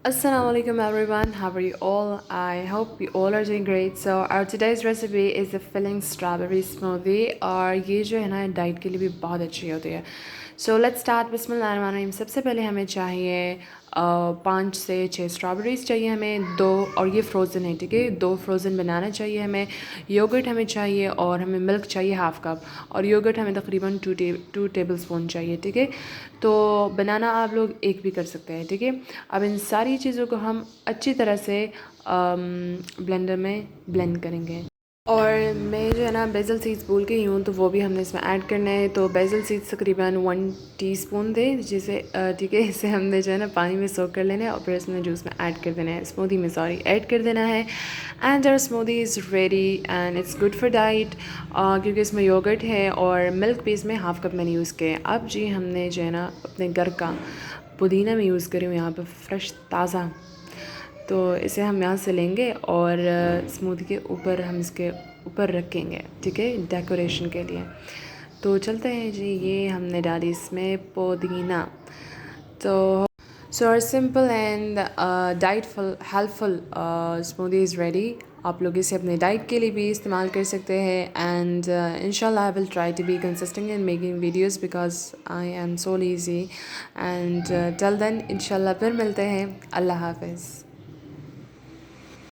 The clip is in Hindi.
Assalamualaikum everyone, how are you all? I hope you all are doing great. So our today's recipe is a filling strawberry smoothie और ये जो है ना डाइट के लिए भी बहुत अच्छी होती है. So let's start. बिस्मिल्लाहिर्रहमानिर्रहीम. सबसे पहले हमें चाहिए 5 से 6 स्ट्रॉबेरीज़ चाहिए हमें, दो, और ये फ्रोज़न है, ठीक है. 2 फ्रोज़न बनाना चाहिए हमें, योगर्ट हमें चाहिए, और हमें मिल्क चाहिए हाफ़ कप, और योगर्ट हमें तकरीबन 2 टेबल स्पून चाहिए, ठीक है. तो बनाना आप लोग एक भी कर सकते हैं, ठीक है. अब इन सारी चीज़ों को हम अच्छी तरह से ब्लेंडर में ब्लेंड करेंगे. और मैं जो है ना बेसल सीड्स भूल गई हूँ, तो वो भी हमने इसमें ऐड करना है. तो बेसल सीड्स तकरीबन 1 टीस्पून थे, जिसे ठीक है, इसे हमने जो है ना पानी में सोक कर लेना है और फिर इसमें जूस में ऐड कर देना है, स्मूदी में सॉरी ऐड कर देना है. And our smoothie is ready and it's good for diet, क्योंकि इसमें योगर्ट है और मिल्क भी इसमें हाफ़ कप मैंने यूज़ किया है. अब जी हमने जो है ना अपने घर का पुदीना में यूज़ करी हूँ यहाँ पर फ्रेश ताज़ा, तो इसे हम यहाँ से लेंगे और स्मूदी के ऊपर हम इसके ऊपर रखेंगे, ठीक है, डेकोरेशन के लिए. तो चलते हैं जी. ये हमने डाली इसमें पुदीना. तो so our simple and dietful helpful smoothie is ready. आप लोग इसे अपने डाइट के लिए भी इस्तेमाल कर सकते हैं. एंड इंशाल्लाह I will try to be consistent in making videos because I am so lazy. And till then इंशाल्लाह फिर मिलते हैं. अल्लाह हाफ़िज़.